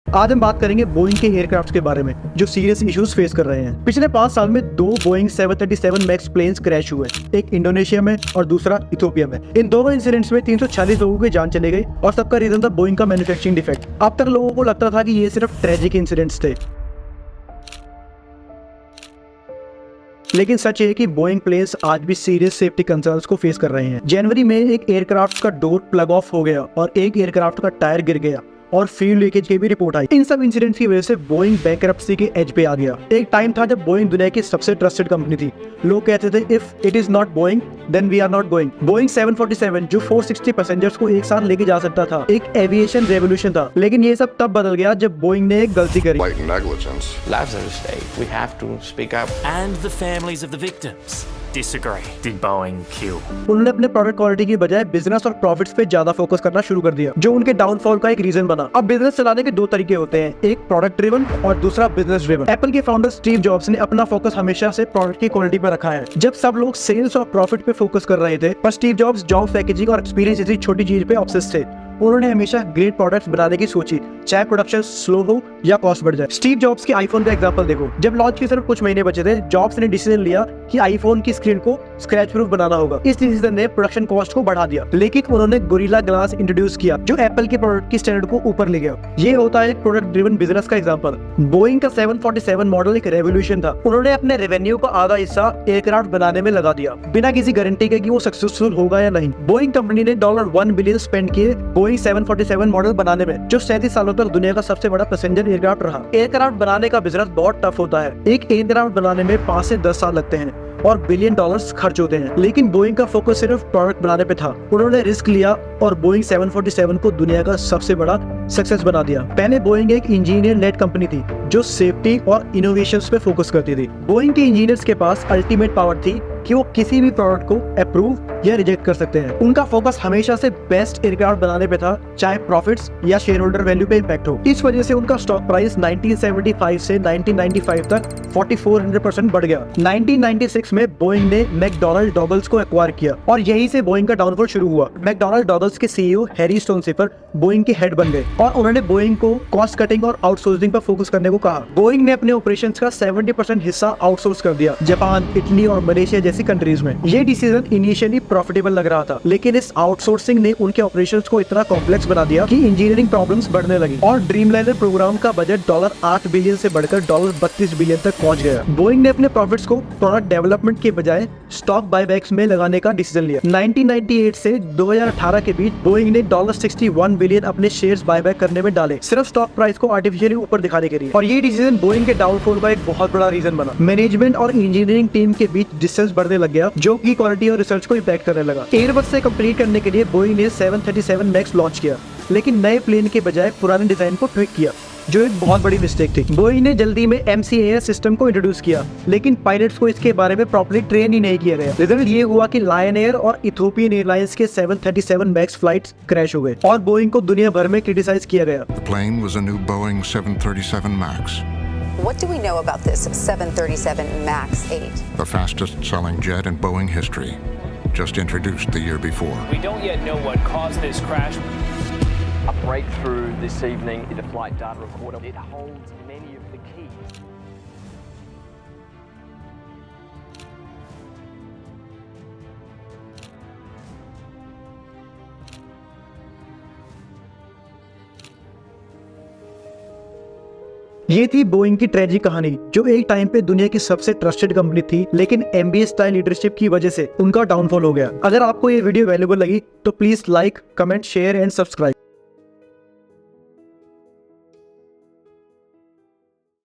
आज हम बात करेंगे बोइंग के एयरक्राफ्ट के बारे में जो सीरियस इश्यूज फेस कर रहे हैं। पिछले 5 साल में 2 बोइंग 737 मैक्स प्लेन्स क्रैश हुए, एक इंडोनेशिया में और दूसरा इथियोपिया में। इन दोनों इंसिडेंट्स में 340 लोगों की जान चली गई और सबका रीजन था बोइंग का मैन्युफैक्चरिंग डिफेक्ट। अब तक लोगों को लगता था कि ये सिर्फ ट्रेजिक इंसिडेंट्स थे, लेकिन सच है कि बोइंग प्लेन्स आज भी सीरियस सेफ्टी कंसर्न्स को फेस कर रहे हैं। जनवरी में एक एयरक्राफ्ट का डोर प्लग ऑफ हो गया और एक एयरक्राफ्ट का टायर गिर गया और फ्यूल लीकेज की भी रिपोर्ट आई। इन सब इंसिडेंट्स की वजह से बोइंग बैंकरप्सी के एज पे आ गया। एक टाइम था जब बोइंग दुनिया की सबसे ट्रस्टेड कंपनी थी। लोग कहते थे if it is not Boeing then we are not going. Boeing 747 जो 460 पैसेंजर्स को एक साथ लेके जा सकता था, एक एविएशन रेवोल्यूशन था। लेकिन ये सब तब बदल गया जब बोइंग ने एक गलती करी। Lives are at stake. We have to speak up. And the families of the victims disagree. Did Boeing kill? उन्होंने अपने प्रोडक्ट क्वालिटी की बजाय बिजनेस और प्रॉफिट्स पे ज्यादा फोकस करना शुरू कर दिया, जो उनके डाउनफॉल का एक रीजन बना। अब बिजनेस चलाने के 2 तरीके होते हैं, एक प्रोडक्ट ड्रिवन और दूसरा बिजनेस ड्रिवन। एप्पल के फाउंडर स्टीव जॉब्स ने अपना फोकस हमेशा से प्रोडक्ट की क्वालिटी पर रखा है। जब सब लोग सेल्स और प्रॉफिट पे फोकस कर रहे थे, पर स्टीव जॉब्स जॉब पैकेजिंग और एक्सपीरियंस जैसी छोटी चीज पे ऑब्सेस्ड थे। उन्होंने हमेशा ग्रेट प्रोडक्ट्स बनाने की सोची, चाहे प्रोडक्शन स्लो हो या कॉस्ट बढ़ जाए। स्टीव जॉब्स के आईफोन का एग्जांपल देखो। जब लॉन्च के सिर्फ कुछ महीने बचे थे, जॉब्स ने डिसीजन लिया कि आईफोन की स्क्रीन को स्क्रैच प्रूफ बनाना होगा। इस डिसीजन ने प्रोडक्शन कॉस्ट को बढ़ा दिया, लेकिन उन्होंने गोरिल्ला ग्लास इंट्रोड्यूस किया जो एप्पल के प्रोडक्ट की स्टैंडर्ड को ऊपर ले गया। ये होता है एक प्रोडक्ट ड्रिवन बिजनेस का एग्जांपल। बोइंग का 747 मॉडल एक रेवोल्यूशन था। उन्होंने अपने रेवेन्यू का आधा हिस्सा एयरक्राफ्ट बनाने में लगा दिया, बिना किसी गारंटी के कि वो सक्सेसफुल होगा या नहीं। बोइंग कंपनी ने $1 बिलियन स्पेंड किए बोइंग 747 मॉडल बनाने में, जो 37 सालों तक दुनिया का सबसे बड़ा पैसेंजर एयरक्राफ्ट रहा। एयरक्राफ्ट बनाने का बिजनेस बहुत टफ होता है। एक एयरक्राफ्ट बनाने में 5 से 10 साल लगते हैं और $बिलियन खर्च होते हैं, लेकिन बोइंग का फोकस सिर्फ प्रोडक्ट बनाने पे था। उन्होंने रिस्क लिया और बोइंग 747 को दुनिया का सबसे बड़ा सक्सेस बना दिया। पहले बोइंग एक इंजीनियर लेड कंपनी थी जो सेफ्टी और इनोवेशंस पे फोकस करती थी। बोइंग के इंजीनियर्स के पास अल्टीमेट पावर थी कि वो किसी भी प्रोडक्ट को अप्रूव या रिजेक्ट कर सकते हैं। उनका फोकस हमेशा से बेस्ट एयरक्राफ्ट बनाने पे था, चाहे प्रॉफिट्स या शेयर होल्डर वैल्यू पे इम्पैक्ट हो। इस वजह से उनका स्टॉक प्राइस 1975 से 1995 तक 4400% बढ़ गया। 1996 में बोइंग ने मैकडॉनल्ड डॉगल्स को एक्वायर किया और यहीं से बोइंग का डाउनफॉल शुरू हुआ। मैकडॉनल्ड डॉगल्स के सीईओ हैरी स्टोनसिफर बोइंग के हेड बन गए और उन्होंने बोइंग को कॉस्ट कटिंग और आउटसोर्सिंग पर फोकस करने को कहा। बोइंग ने अपने ऑपरेशंस का 70% हिस्सा आउटसोर्स कर दिया जापान, इटली और मलेशिया जैसी कंट्रीज में। ये डिसीजन इनिशियली प्रॉफिटेबल लग रहा था, लेकिन इस आउटसोर्सिंग ने उनके ऑपरेशंस को इतना कॉम्प्लेक्स बना दिया कि इंजीनियरिंग प्रॉब्लम्स बढ़ने लगी और ड्रीमलाइनर प्रोग्राम का बजट $8 बिलियन से बढ़कर $32 बिलियन तक पहुंच गया। बोइंग ने अपने प्रॉफिट्स को प्रोडक्ट डेवलपमेंट के बजाय स्टॉक बायबैक्स में लगाने का डिसीजन लिया। 1998 से 2018 के बीच बोइंग ने $61 बिलियन अपने शेयर्स बायबैक करने में डाले, सिर्फ स्टॉक प्राइस को आर्टिफिशियली ऊपर दिखाने के लिए। और ये डिसीजन बोइंग के डाउनफॉल का एक बहुत बड़ा रीजन बना। मैनेजमेंट और इंजीनियरिंग टीम के बीच डिस्टेंस बढ़ने लग गया, जो की क्वालिटी और रिसर्च को इम्पैक्ट करने लगा। एयरबस से कंपीट करने के लिए बोइंग ने 737 मैक्स लॉन्च किया, लेकिन नए प्लेन के बजाय पुराने डिजाइन को ट्विक किया, जो एक बहुत बड़ी मिस्टेक थी। बोइंग ने जल्दी में MCAS सिस्टम को इंट्रोड्यूस किया, लेकिन पायलट्स को इसके बारे में प्रॉपर्ली ट्रेन ही नहीं किया गया। रिजल्ट ये हुआ कि लायन एयर और इथियोपियन एयरलाइंस के 737 मैक्स फ्लाइट्स क्रैश हो गए और बोइंग को दुनिया भर में क्रिटिसाइज किया गया। The plane was a new Boeing 737 MAX. What do we know about this 737 MAX 8? The fastest selling jet in Boeing history, just introduced the year before. We don't yet know what caused this crash. A breakthrough this evening in the flight data recorder. It holds many of the keys. ये थी Boeing की tragic कहानी, जो एक time पे दुनिया की सबसे ट्रस्टेड कंपनी थी, लेकिन MBA स्टाइल लीडरशिप की वजह से उनका डाउनफॉल हो गया। अगर आपको ये वीडियो वैल्यूएबल लगी तो please like, comment, share and subscribe.